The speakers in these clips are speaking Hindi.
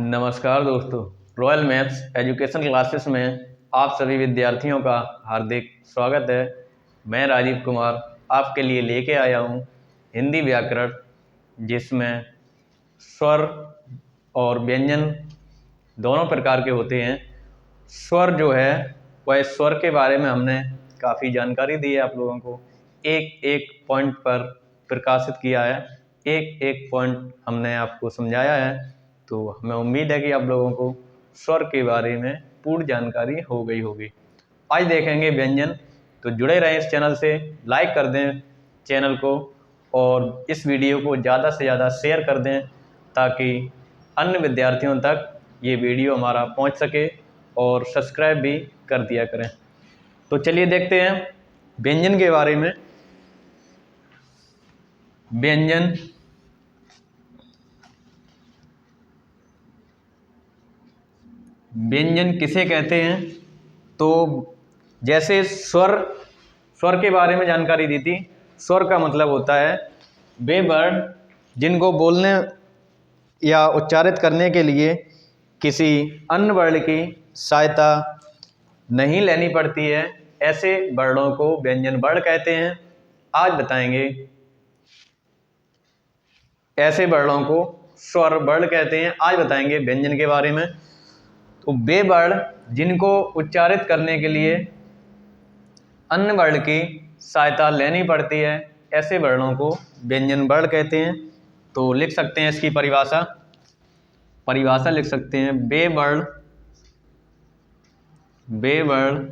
नमस्कार दोस्तों, रॉयल मैथ्स एजुकेशन क्लासेस में आप सभी विद्यार्थियों का हार्दिक स्वागत है। मैं राजीव कुमार आपके लिए लेके आया हूँ हिंदी व्याकरण, जिसमें स्वर और व्यंजन दोनों प्रकार के होते हैं। स्वर जो है वह स्वर के बारे में हमने काफ़ी जानकारी दी है आप लोगों को, एक एक पॉइंट पर प्रकाशित किया है, एक एक पॉइंट हमने आपको समझाया है। तो हमें उम्मीद है कि आप लोगों को स्वर के बारे में पूर्ण जानकारी हो गई होगी। आज देखेंगे व्यंजन, तो जुड़े रहें इस चैनल से, लाइक कर दें चैनल को और इस वीडियो को ज़्यादा से ज़्यादा शेयर कर दें ताकि अन्य विद्यार्थियों तक ये वीडियो हमारा पहुंच सके, और सब्सक्राइब भी कर दिया करें। तो चलिए देखते हैं व्यंजन के बारे में। व्यंजन किसे कहते हैं? तो जैसे स्वर के बारे में जानकारी दी थी। स्वर का मतलब होता है वे वर्ण जिनको बोलने या उच्चारित करने के लिए किसी अन्य वर्ण की सहायता नहीं लेनी पड़ती है, ऐसे वर्णों को व्यंजन वर्ण कहते हैं। आज बताएंगे ऐसे वर्णों को स्वर वर्ण कहते हैं। आज बताएंगे व्यंजन के बारे में। तो वे वर्ण जिनको उच्चारित करने के लिए अन्य वर्ण की सहायता लेनी पड़ती है, ऐसे वर्णों को व्यंजन वर्ण कहते हैं। तो लिख सकते हैं इसकी परिभाषा लिख सकते हैं। वे वर्ण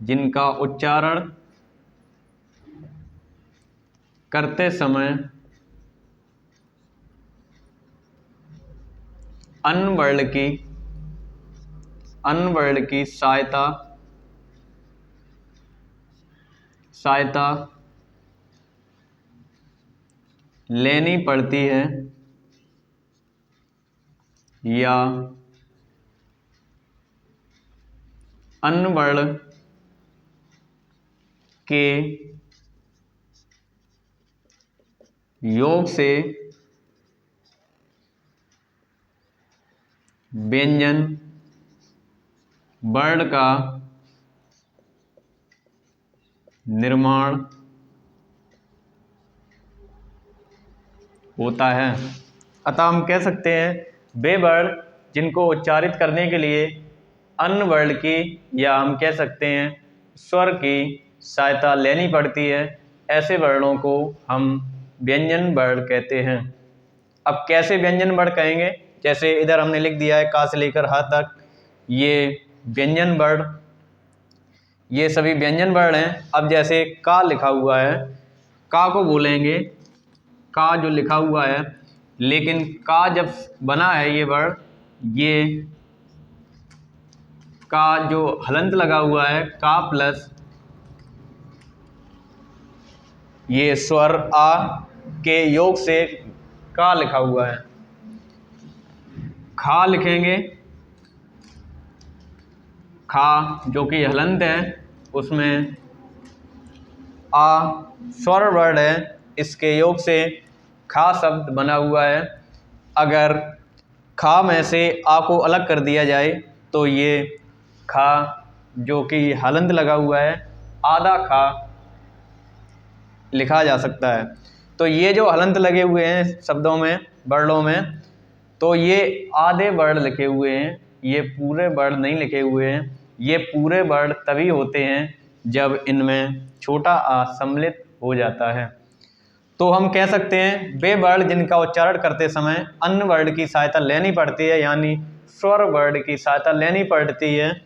जिनका उच्चारण करते समय अन्य वर्ण की सहायता लेनी पड़ती है या अन्य वर्ण के योग से व्यंजन वर्ण का निर्माण होता है। अतः हम कह सकते हैं वे वर्ण जिनको उच्चारित करने के लिए अन्य वर्ण की, या हम कह सकते हैं स्वर की सहायता लेनी पड़ती है, ऐसे वर्णों को हम व्यंजन वर्ण कहते हैं। अब कैसे व्यंजन वर्ण कहेंगे? जैसे इधर हमने लिख दिया है का से लेकर हा तक, ये व्यंजन वर्ण, ये सभी व्यंजन वर्ण हैं। अब जैसे का लिखा हुआ है, का को बोलेंगे का जो लिखा हुआ है, लेकिन का जब बना है ये वर्ण, ये का जो हलंत लगा हुआ है का प्लस ये स्वर आ के योग से का लिखा हुआ है। खा लिखेंगे, खा जो कि हलंत है, उसमें आ स्वर वर्ण है, इसके योग से खा शब्द बना हुआ है। अगर खा में से आ को अलग कर दिया जाए तो ये खा जो कि हलंत लगा हुआ है, आधा खा लिखा जा सकता है। तो ये जो हलंत लगे हुए हैं शब्दों में, वर्णों में, तो ये आधे वर्ण लिखे हुए हैं, ये पूरे वर्ण नहीं लिखे हुए हैं। ये पूरे वर्ण तभी होते हैं जब इनमें छोटा आ सम्मिलित हो जाता है। तो हम कह सकते हैं वे वर्ण जिनका उच्चारण करते समय अन्य वर्ण की सहायता लेनी पड़ती है, यानी स्वर वर्ण की सहायता लेनी पड़ती है,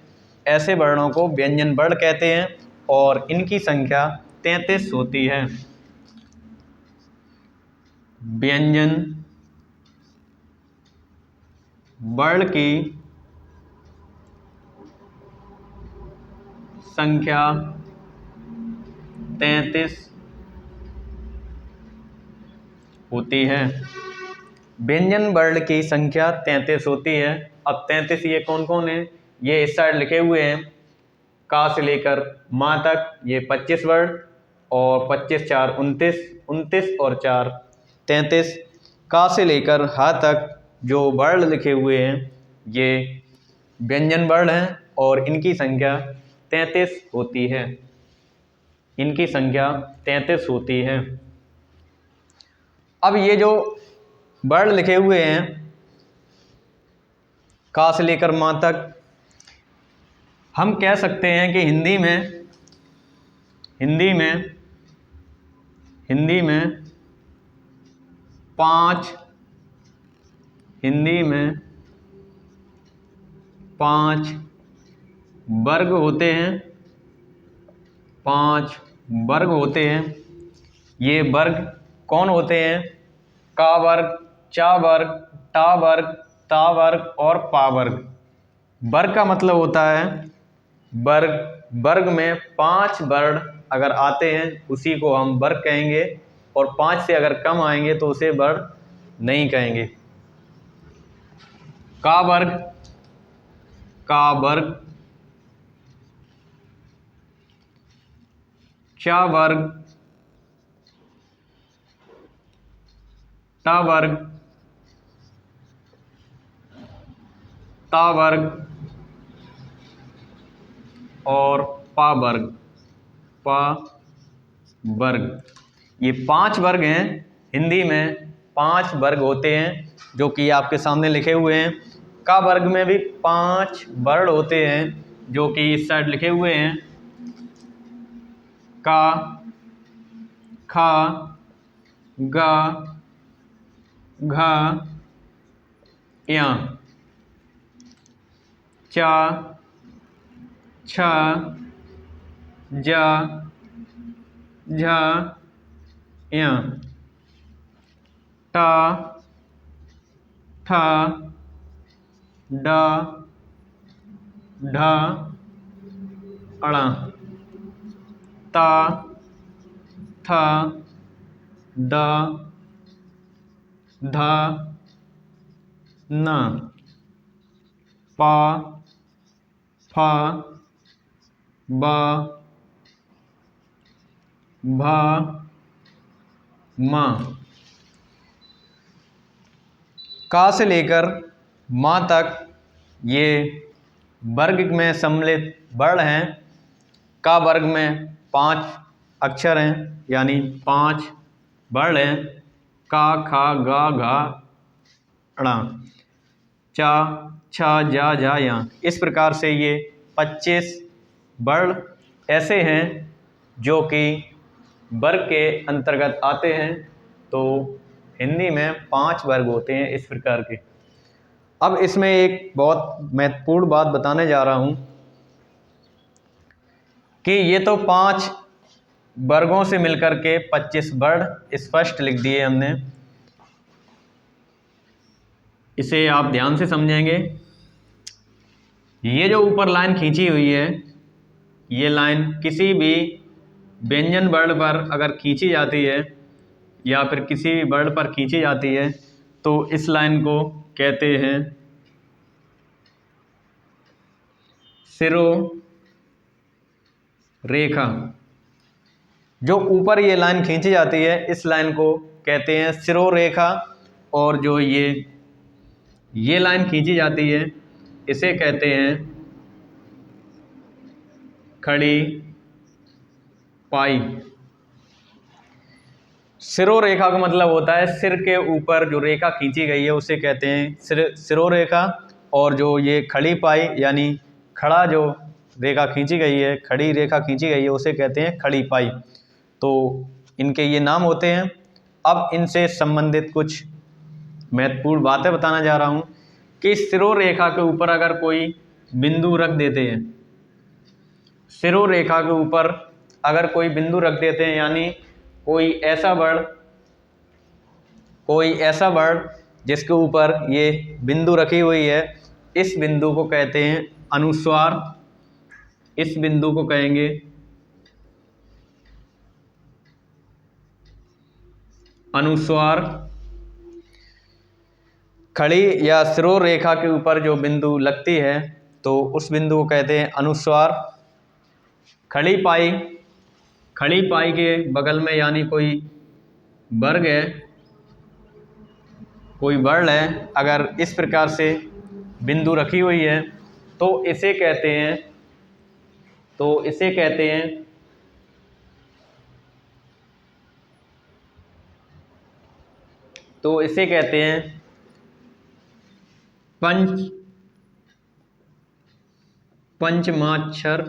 ऐसे वर्णों को व्यंजन वर्ण कहते हैं। और इनकी संख्या 33 होती है। व्यंजन वर्ण की संख्या 33 होती है। व्यंजन वर्ण की संख्या 33 होती है। अब 33 ये कौन कौन है? ये इस साइड लिखे हुए हैं, का से लेकर माँ तक ये 25 वर्ण, और 25 4 29, 29 और 4 33। का से लेकर हा तक जो वर्ण लिखे हुए हैं ये व्यंजन वर्ण हैं और इनकी संख्या 33 होती है। इनकी संख्या 33 होती है। अब ये जो वर्ण लिखे हुए हैं का से लेकर मां तक, हम कह सकते हैं कि हिंदी में 5 वर्ग होते हैं। 5 वर्ग होते हैं। ये वर्ग कौन होते हैं? का वर्ग, चा वर्ग, टा वर्ग, ता वर्ग और पा वर्ग। वर्ग का मतलब होता है वर्ग में 5 वर्ण अगर आते हैं उसी को हम वर्ग कहेंगे, और 5 से अगर कम आएंगे तो उसे वर्ग नहीं कहेंगे। का वर्ग, चा वर्ग, टा वर्ग, ता वर्ग और पा वर्ग। ये 5 वर्ग हैं। हिंदी में 5 वर्ग होते हैं जो कि आपके सामने लिखे हुए हैं। का वर्ग में भी 5 वर्ण होते हैं जो कि इस साइड लिखे हुए हैं। का, खा, गा, घा, या, चा, छा, जा, झा, या, टा, ठा, डा, ढा, अड़ा, ता, था, दा, धा, ना, पा, फा, बा, भा, मा। का से लेकर मां तक ये वर्ग में सम्मिलित वर्ण हैं। का वर्ग में 5 अक्षर हैं यानी 5 वर्ण हैं। का, खा, गा, घा, अड़ा, चा, छा, जा, झा, या। इस प्रकार से ये 25 वर्ण ऐसे हैं जो कि वर्ग के अंतर्गत आते हैं। तो हिंदी में 5 वर्ग होते हैं इस प्रकार के। अब इसमें एक बहुत महत्वपूर्ण बात बताने जा रहा हूं कि ये तो 5 वर्गों से मिलकर के 25 वर्ण स्पष्ट लिख दिए हमने। इसे आप ध्यान से समझेंगे। ये जो ऊपर लाइन खींची हुई है, ये लाइन किसी भी व्यंजन वर्ण पर अगर खींची जाती है या फिर किसी भी वर्ण पर खींची जाती है तो इस लाइन को कहते हैं शिरोरेखा। जो ऊपर ये लाइन खींची जाती है इस लाइन को कहते हैं शिरोरेखा, और जो ये लाइन खींची जाती है इसे कहते हैं खड़ी पाई। शिरोरेखा का मतलब होता है सिर के ऊपर जो रेखा खींची गई है उसे कहते हैं शिरोरेखा, और जो ये खड़ी पाई यानी खड़ा जो रेखा खींची गई है, खड़ी रेखा खींची गई है उसे कहते हैं खड़ी पाई। तो इनके ये नाम होते हैं। अब इनसे संबंधित कुछ महत्वपूर्ण बातें बताना जा रहा हूँ कि शिरोरेखा के ऊपर अगर कोई बिंदु रख देते हैं, शिरोरेखा के ऊपर अगर कोई बिंदु रख देते हैं यानी कोई ऐसा वर्ण जिसके ऊपर ये बिंदु रखी हुई है, इस बिंदु को कहते हैं अनुस्वार। इस बिंदु को कहेंगे अनुस्वार। खड़ी या शिरोरेखा के ऊपर जो बिंदु लगती है तो उस बिंदु को कहते हैं अनुस्वार। खड़ी पाई खड़ी पाई के बगल में यानी कोई वर्ग है, कोई वर्ण है, अगर इस प्रकार से बिंदु रखी हुई है तो इसे कहते हैं पंचमाक्षर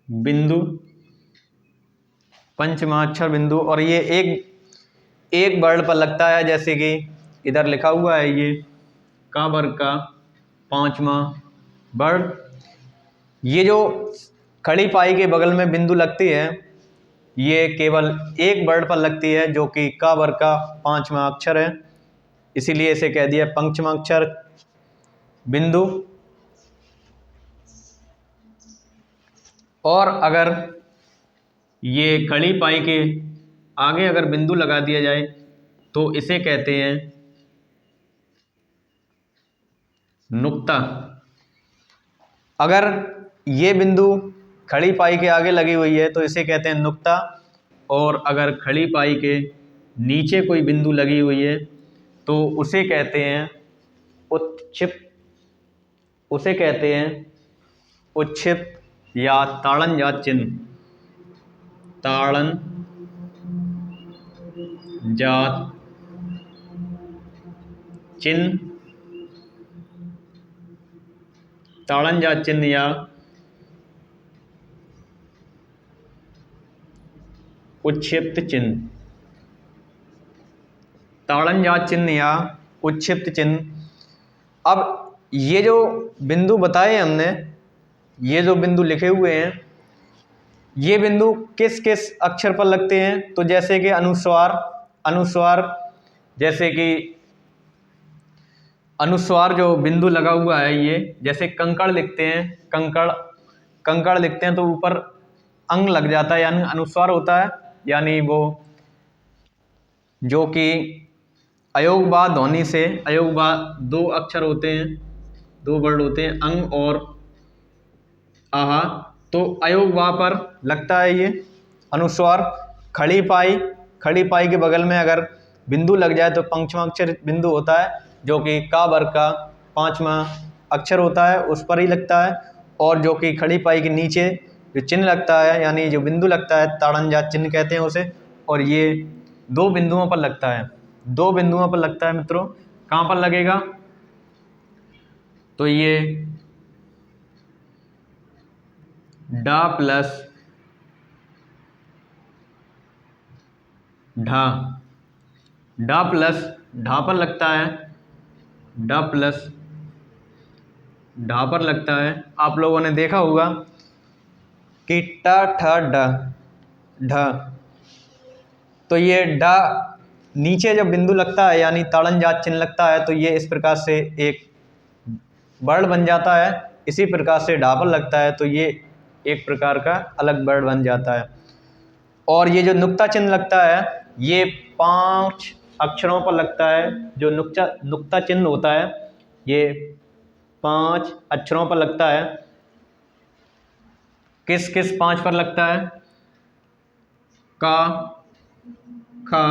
बिंदु। पंचमाक्षर बिंदु, और ये एक वर्ण पर लगता है, जैसे कि इधर लिखा हुआ है, ये का वर्ग का पांचवा वर्ण। ये जो खड़ी पाई के बगल में बिंदु लगती है ये केवल एक वर्ण पर लगती है, जो कि का वर्ग का पांचवा अक्षर है, इसीलिए इसे कह दिया पंचमाक्षर बिंदु। और अगर ये खड़ी पाई के आगे अगर बिंदु लगा दिया जाए तो इसे कहते हैं नुक्ता। अगर ये बिंदु खड़ी पाई के आगे लगी हुई है तो इसे कहते हैं नुक्ता, और अगर खड़ी पाई के नीचे कोई बिंदु लगी हुई है तो उसे कहते हैं उच्छिप्त या ताड़नजात चिन्ह। ताड़नजात चिन्ह, ताड़नजात चिन्ह या उच्छिप्त चिन्ह। ताड़नजात चिन्ह या उच्छिप्त चिन्ह। अब ये जो बिंदु बताए हमने, ये जो बिंदु लिखे हुए हैं, ये बिंदु किस किस अक्षर पर लगते हैं, तो जैसे कि अनुस्वार, जैसे कि अनुस्वार जो बिंदु लगा हुआ है, ये जैसे कंकड़ लिखते हैं, कंकड़ लिखते हैं तो ऊपर अंग लग जाता है, यानी अनुस्वार होता है, यानी वो जो कि अयोगबा ध्वनि से, अयोगबा दो अक्षर होते हैं, दो वर्ड होते हैं, अंग और आहा, तो अयोगबा पर लगता है ये अनुस्वार। खड़ी पाई के बगल में अगर बिंदु लग जाए तो पंचमाक्षर बिंदु होता है, जो कि का वर्ग का पांचवा अक्षर होता है, उस पर ही लगता है। और जो कि खड़ी पाई के नीचे जो चिन्ह लगता है, यानी जो बिंदु लगता है, ताड़नजात चिन्ह कहते हैं उसे, और ये दो बिंदुओं पर लगता है, दो बिंदुओं पर लगता है मित्रों। कहाँ पर लगेगा, तो ये डा प्लस ढा, डा प्लस ढा पर लगता है, डा प्लस ढा पर लगता है। आप लोगों ने देखा होगा कि टा ठा डा ढा, तो ये डा नीचे जब बिंदु लगता है यानी ताड़नजात चिन्ह लगता है तो ये इस प्रकार से एक वर्ण बन जाता है। इसी प्रकार से ढा पर लगता है तो ये एक प्रकार का अलग वर्ण बन जाता है। और ये जो नुक्ता चिन्ह लगता है ये 5 अक्षरों पर लगता है। जो नुक्ता चिन्ह होता है ये 5 अक्षरों पर लगता है। किस किस 5 पर लगता है, का, खा,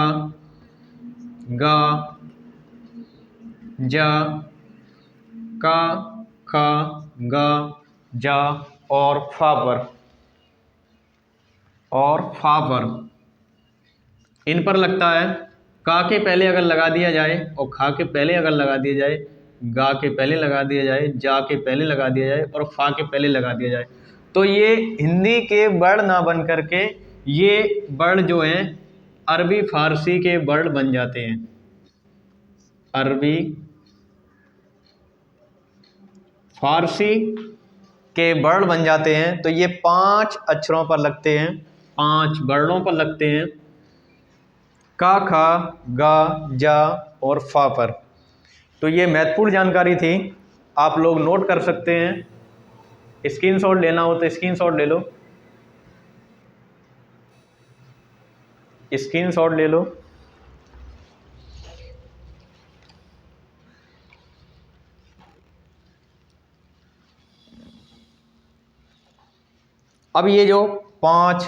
गा, जा, का, खा, गा, जा और फा पर इन पर लगता है। का के पहले अगर लगा दिया जाए और खा के पहले अगर लगा दिया जाए, गा के पहले लगा दिया जाए, जा के पहले लगा दिया जाए और फा के पहले लगा दिया जाए, तो ये हिंदी के वर्ण ना बन करके ये वर्ण जो हैं अरबी फारसी के वर्ण बन जाते हैं। अरबी फारसी के वर्ण बन जाते हैं। तो ये 5 अक्षरों पर लगते हैं, 5 वर्णों पर लगते हैं, का, खा, गा, जा और फा पर। तो ये महत्वपूर्ण जानकारी थी, आप लोग नोट कर सकते हैं। स्क्रीनशॉट लेना हो तो स्क्रीनशॉट ले लो, स्क्रीनशॉट ले लो। अब ये जो 5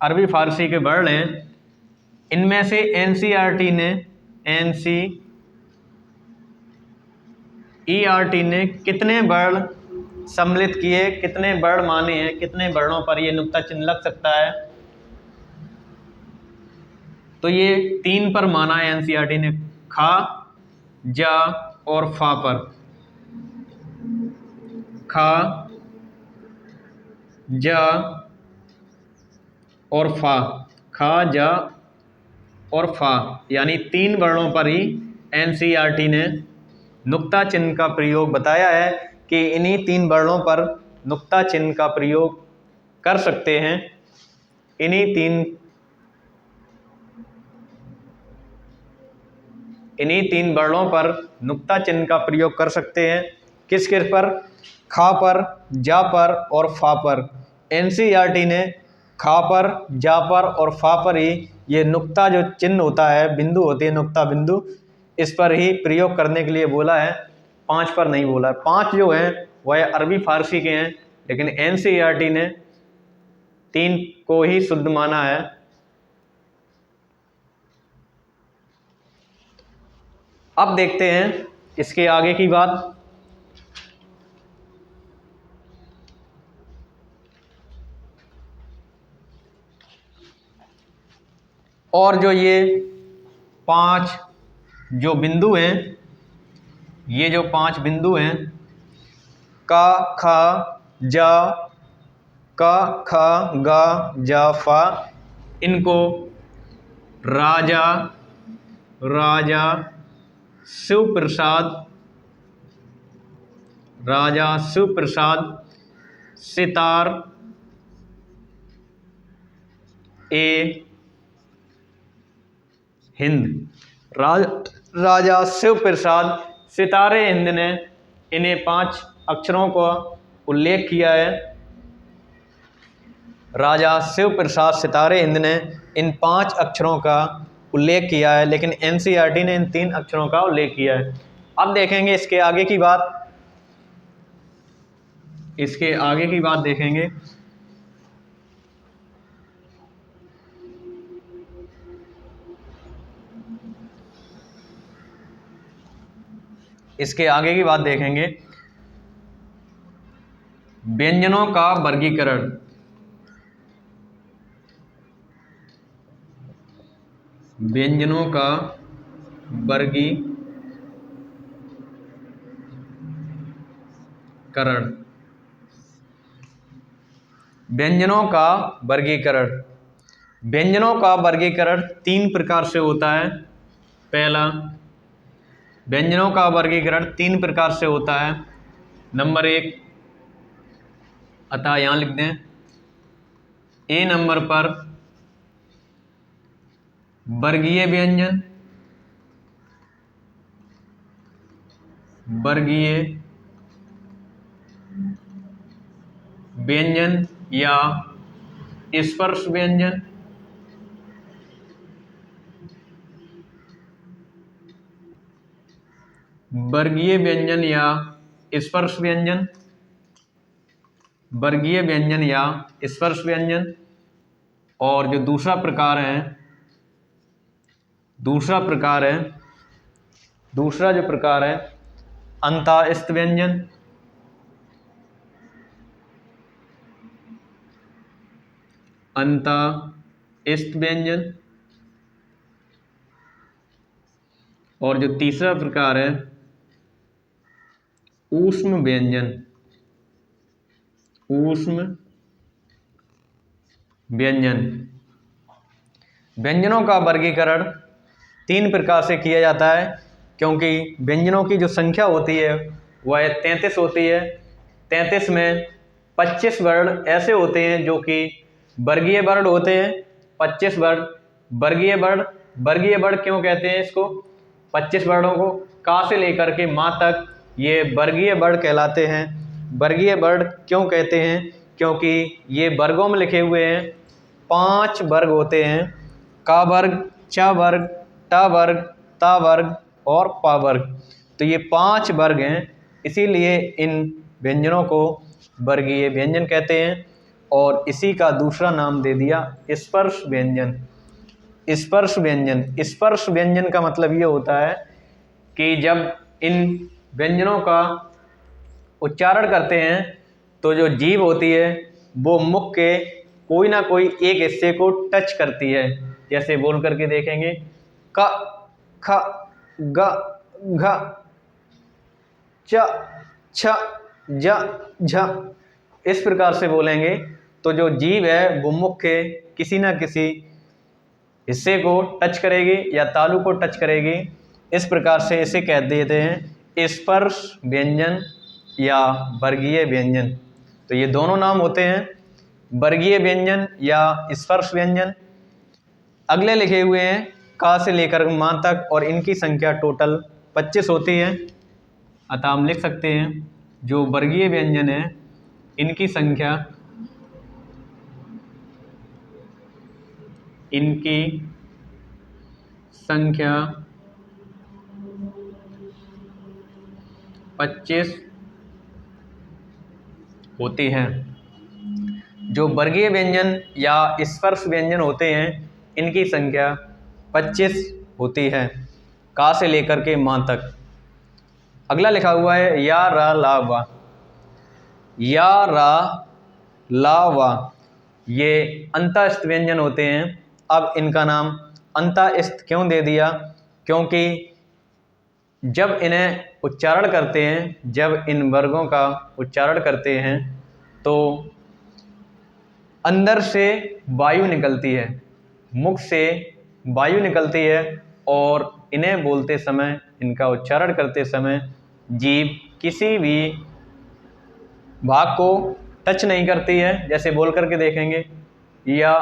अरबी फारसी के वर्ण हैं, इनमें से एनसीईआरटी ने कितने वर्ण सम्मिलित किए, कितने वर्ण माने हैं, कितने वर्णों पर ये नुक्ता चिन्ह लग सकता है? तो ये 3 पर माना है एनसीईआरटी ने, खा, जा और फा पर। खा, जा और फा, खा, जा और फा, यानी 3 वर्णों पर ही एनसीईआरटी ने नुक्ता चिन्ह का प्रयोग बताया है कि इन्हीं 3 वर्णों पर नुक्ता चिन्ह का प्रयोग कर सकते हैं। इन्हीं तीन वर्णों पर नुक्ता चिन्ह का प्रयोग कर सकते हैं। किस किस पर? खा पर, जा पर और फा पर। एनसीईआरटी ने खा पर, जा पर और फा पर ही ये नुक्ता जो चिन्ह होता है, बिंदु होती है, नुक्ता बिंदु, इस पर ही प्रयोग करने के लिए बोला है, 5 पर नहीं बोला है। 5 जो हैं वह अरबी फारसी के हैं, लेकिन एनसीईआरटी ने 3 को ही शुद्ध माना है। अब देखते हैं इसके आगे की बात। और जो ये 5 जो बिंदु हैं, ये जो 5 बिंदु हैं, का, खा, जा, का, खा, गा, जा, फा, इनको राजा, शिव प्रसाद, सितार ए हिंद, राजा शिव प्रसाद सितारे हिंद ने इन्हें 5 अक्षरों का उल्लेख किया है। राजा शिव प्रसाद सितारे हिंद ने इन 5 अक्षरों का उल्लेख किया है, लेकिन एनसीईआरटी ने इन 3 अक्षरों का उल्लेख किया है। अब देखेंगे इसके आगे की बात। देखेंगे। इसके आगे की बात देखेंगे। व्यंजनों का वर्गीकरण। व्यंजनों का वर्गीकरण। व्यंजनों का वर्गीकरण 3 प्रकार से होता है। पहला, व्यंजनों का वर्गीकरण 3 प्रकार से होता है। नंबर 1, अतः यहाँ लिख दें, ए नंबर पर वर्गीय व्यंजन या स्पर्श व्यंजन। वर्गीय व्यंजन या स्पर्श व्यंजन। और जो दूसरा जो प्रकार है अंतःस्थ व्यंजन। और जो तीसरा प्रकार है ऊष्म व्यंजन। व्यंजनों का वर्गीकरण 3 प्रकार से किया जाता है, क्योंकि व्यंजनों की जो संख्या होती है वह 33 होती है। 33 में 25 वर्ण ऐसे होते हैं जो कि वर्गीय वर्ण होते हैं। 25 वर्ण वर्गीय वर्ण क्यों कहते हैं इसको? 25 वर्णों को का से लेकर के माँ तक ये वर्गीय वर्ण कहलाते हैं। वर्गीय वर्ण क्यों कहते हैं? क्योंकि ये वर्गों में लिखे हुए हैं। 5 वर्ग होते हैं, का वर्ग, चा वर्ग, टा वर्ग, ता वर्ग और पा वर्ग। तो ये 5 वर्ग हैं, इसीलिए इन व्यंजनों को वर्गीय व्यंजन कहते हैं। और इसी का दूसरा नाम दे दिया स्पर्श व्यंजन। स्पर्श व्यंजन, स्पर्श व्यंजन का मतलब ये होता है कि जब इन व्यंजनों का उच्चारण करते हैं तो जो जीभ होती है वो मुख के कोई ना कोई एक हिस्से को टच करती है। जैसे बोल करके देखेंगे, क, ख, ग, घ, च, छ, ज, झ। इस प्रकार से बोलेंगे तो जो जीभ है वो मुख के किसी ना किसी हिस्से को टच करेगी या तालु को टच करेगी। इस प्रकार से इसे कह देते हैं स्पर्श व्यंजन या वर्गीय व्यंजन। तो ये दोनों नाम होते हैं, वर्गीय व्यंजन या स्पर्श व्यंजन। अगले लिखे हुए हैं का से लेकर मां तक और इनकी संख्या टोटल 25 होती है। अतः हम लिख सकते हैं जो वर्गीय व्यंजन है इनकी संख्या 25 होती है। जो वर्गीय व्यंजन या स्पर्श व्यंजन होते हैं इनकी संख्या 25 होती है, का से लेकर के मां तक। अगला लिखा हुआ है या रा ला वा। या रा ला वा ये अंतःस्थ व्यंजन होते हैं। अब इनका नाम अंतःस्थ क्यों दे दिया? क्योंकि जब इन्हें उच्चारण करते हैं, जब इन वर्गों का उच्चारण करते हैं तो अंदर से वायु निकलती है, मुख से वायु निकलती है और इन्हें बोलते समय, इनका उच्चारण करते समय जीभ किसी भी भाग को टच नहीं करती है। जैसे बोल करके देखेंगे या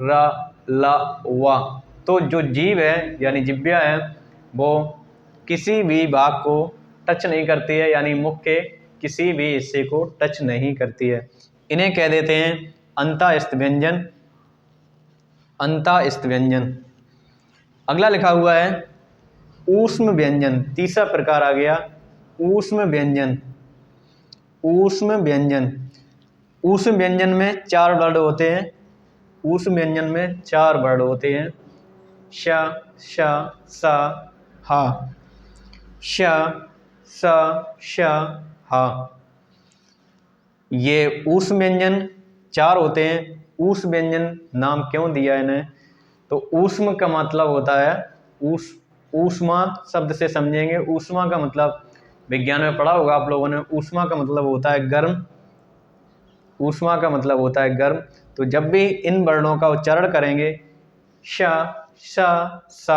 रा ला वा, तो जो जीभ है यानी जिह्वा है वो किसी भी भाग को टच नहीं करती है, यानी मुख के किसी भी हिस्से को टच नहीं करती है। इन्हें कह देते हैं अंतःस्थ व्यंजन, अंतःस्थ व्यंजन। अगला लिखा हुआ है ऊष्म व्यंजन। तीसरा प्रकार आ गया ऊष्म व्यंजन। ऊष्म व्यंजन, ऊष्म व्यंजन में 4 वर्ण होते हैं। ऊष्म व्यंजन में 4 वर्ण होते हैं, श, श, स, हा। श, स, श, हा। ये ऊष्म व्यंजन 4 होते हैं। ऊष्म व्यंजन नाम क्यों दिया इन्हें? तो ऊष्म का मतलब होता है ऊष्मा शब्द से समझेंगे। ऊष्मा का मतलब विज्ञान में पढ़ा होगा आप लोगों ने। ऊष्मा का मतलब होता है गर्म। ऊष्मा का मतलब होता है गर्म। तो जब भी इन वर्णों का उच्चारण करेंगे श, श, स,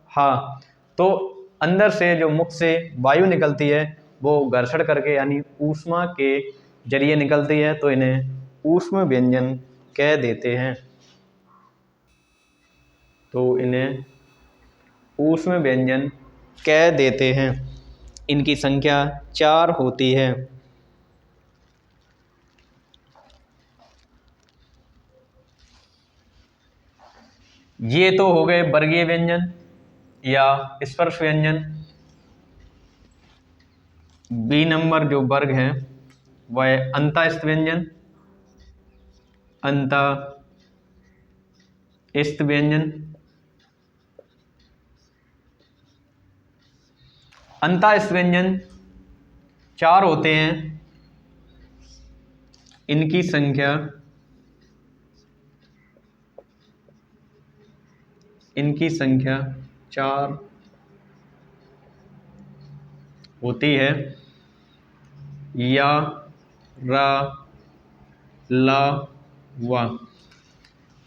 हा, तो अंदर से जो मुख से वायु निकलती है वो घर्षण करके यानी ऊष्मा के जरिए निकलती है, तो इन्हें ऊष्म व्यंजन कह देते हैं। तो इन्हें ऊष्म व्यंजन कह देते हैं। इनकी संख्या 4 होती है। ये तो हो गए वर्गीय व्यंजन या स्पर्श व्यंजन। बी नंबर जो वर्ग है वह अंतःस्थ व्यंजन, अंतःस्थ व्यंजन। अंतःस्थ व्यंजन 4 होते हैं। इनकी संख्या 4 होती है। या, रा, ला, वा।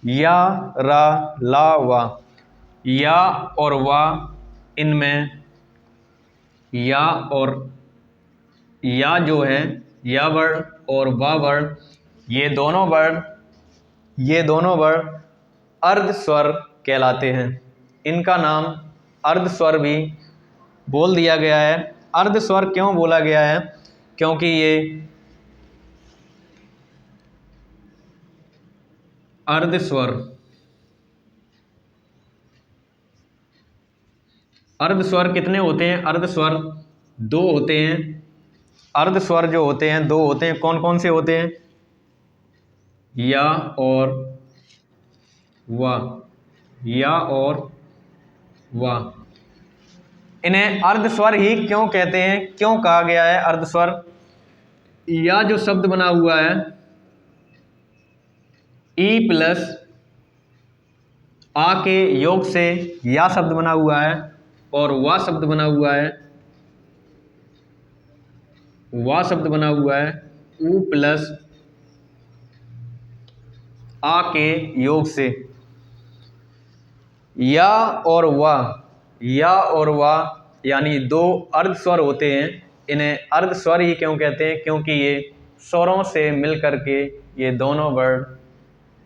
या, रा, ला, वा। या और वा, इनमें या और या जो है या वर्ण और वा वर्ण, ये दोनों वर्ण अर्ध स्वर कहलाते हैं। इनका नाम अर्ध स्वर भी बोल दिया गया है। अर्ध स्वर क्यों बोला गया है? क्योंकि ये अर्ध स्वर, अर्ध स्वर कितने होते हैं? अर्ध स्वर 2 होते हैं। अर्ध स्वर जो होते हैं 2 होते हैं। कौन कौन से होते हैं? या और वा, या और वा। इन्हें अर्धस्वर ही क्यों कहते हैं, क्यों कहा गया है अर्धस्वर? या जो शब्द बना हुआ है ई प्लस आ के योग से या शब्द बना हुआ है, और वा शब्द बना हुआ है, वा शब्द बना हुआ है ऊ प्लस आ के योग से। या और वा, या और वा यानी दो अर्ध स्वर होते हैं। इन्हें अर्ध स्वर ही क्यों कहते हैं? क्योंकि ये स्वरों से मिल करके ये दोनों वर्ड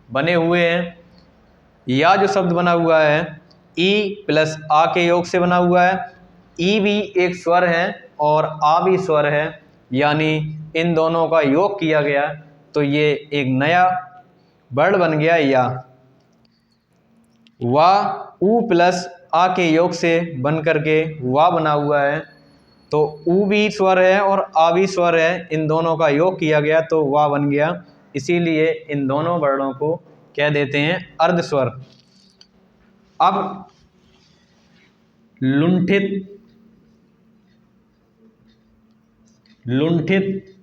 बने हुए हैं। या जो शब्द बना हुआ है ई प्लस आ के योग से बना हुआ है। ई भी एक स्वर है और आ भी स्वर है, यानी इन दोनों का योग किया गया तो ये एक नया वर्ड बन गया या। वा ऊ प्लस आ के योग से बन करके वा बना हुआ है, तो ऊ भी स्वर है और आ भी स्वर है, इन दोनों का योग किया गया तो वा बन गया। इसीलिए इन दोनों वर्णों को कह देते हैं अर्ध स्वर। अब लुंठित, लुंठित,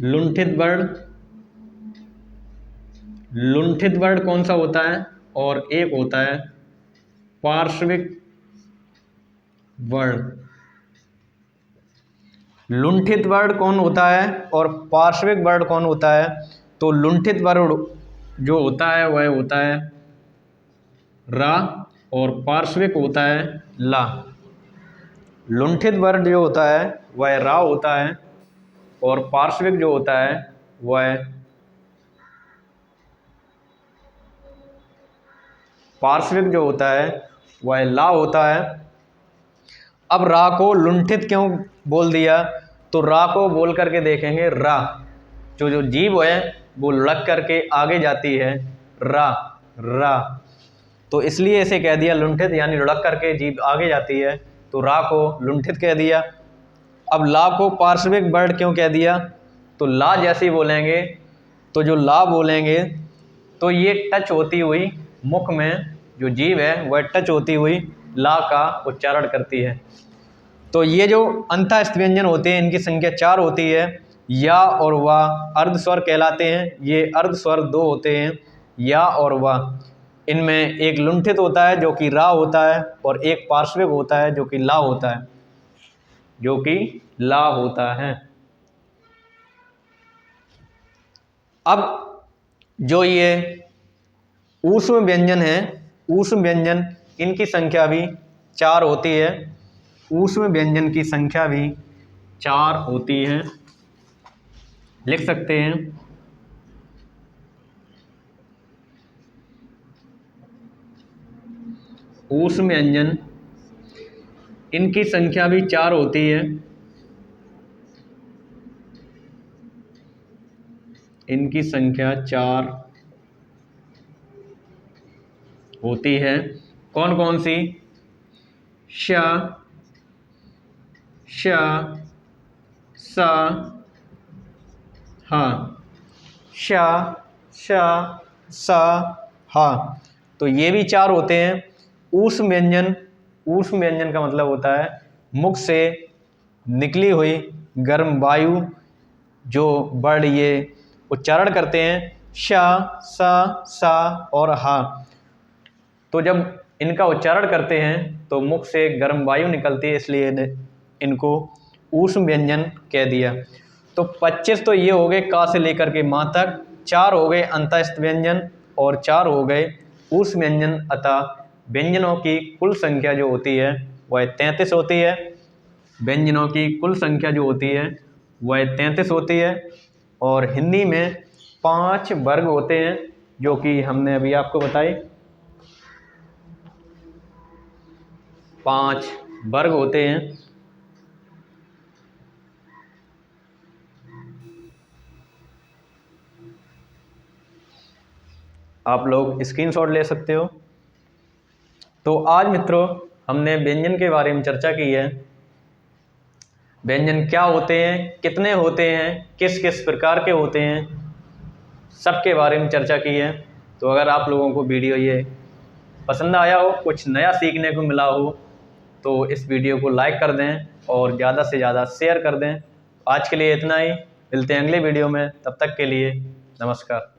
लुंठित वर्ड, लुंठित वर्ड कौन सा होता है? और एक होता है पार्श्विक वर्ड। लुंठित वर्ड कौन होता है और पार्श्विक वर्ड कौन होता है? तो लुंठित वर्ड जो होता है वह होता है रा, और पार्श्विक होता है ला। लुंठित वर्ड जो होता है वह रा होता है, और पार्श्विक जो होता है वह पार्श्विक जो होता है वह ला होता है। अब रा को लुंठित क्यों बोल दिया? तो रा को बोल करके देखेंगे, रा जो जीभ है वो लुढ़क करके आगे जाती है, रा रा, तो इसलिए इसे कह दिया लुंठित, यानी लुढ़क करके जीभ आगे जाती है, तो रा को लुंठित कह दिया। अब ला को पार्श्विक वर्ड क्यों कह दिया? तो ला जैसे ही बोलेंगे, तो जो ला बोलेंगे तो ये टच होती हुई मुख में जो जीभ है वह टच होती हुई ला का उच्चारण करती है। तो ये जो अंतःस्थ व्यंजन होते हैं इनकी संख्या 4 होती है। या और वा अर्ध स्वर कहलाते हैं। ये अर्ध स्वर 2 होते हैं, या और वा। इनमें एक लुंठित होता है जो कि रा होता है, और एक पार्श्विक होता है जो कि ला होता है, जो कि ला होता है। अब जो ये ऊष्म व्यंजन है, ऊष्म व्यंजन इनकी संख्या भी 4 होती है। ऊष्म व्यंजन की संख्या भी 4 होती है, लिख सकते हैं। ऊष्म व्यंजन इनकी संख्या भी 4 होती है। इनकी संख्या 4 होती है। कौन कौन सी? श, श, स, हा। श, श, स, हा। तो ये भी 4 होते हैं। ऊष्म व्यंजन, ऊष्म व्यंजन का मतलब होता है मुख से निकली हुई गर्म वायु जो वर्ड ये उच्चारण करते हैं, श, स, सा और हा। तो जब इनका उच्चारण करते हैं तो मुख से गर्म वायु निकलती है, इसलिए इनको ऊष्म व्यंजन कह दिया। तो 25 तो ये हो गए का से लेकर के माँ तक, 4 हो गए अंतःस्थ व्यंजन और 4 हो गए ऊष्म व्यंजन। अतः व्यंजनों की कुल संख्या जो होती है वह 33 होती है। व्यंजनों की कुल संख्या जो होती है वह 33 होती है। और हिंदी में 5 वर्ग होते हैं जो कि हमने अभी आपको बताई। 5 वर्ग होते हैं। आप लोग स्क्रीनशॉट ले सकते हो। तो आज मित्रों हमने व्यंजन के बारे में चर्चा की है। व्यंजन क्या होते हैं, कितने होते हैं, किस किस प्रकार के होते हैं, सबके बारे में चर्चा की है। तो अगर आप लोगों को वीडियो ये पसंद आया हो, कुछ नया सीखने को मिला हो, तो इस वीडियो को लाइक कर दें और ज़्यादा से ज़्यादा शेयर कर दें। आज के लिए इतना ही, मिलते हैं अगले वीडियो में, तब तक के लिए नमस्कार।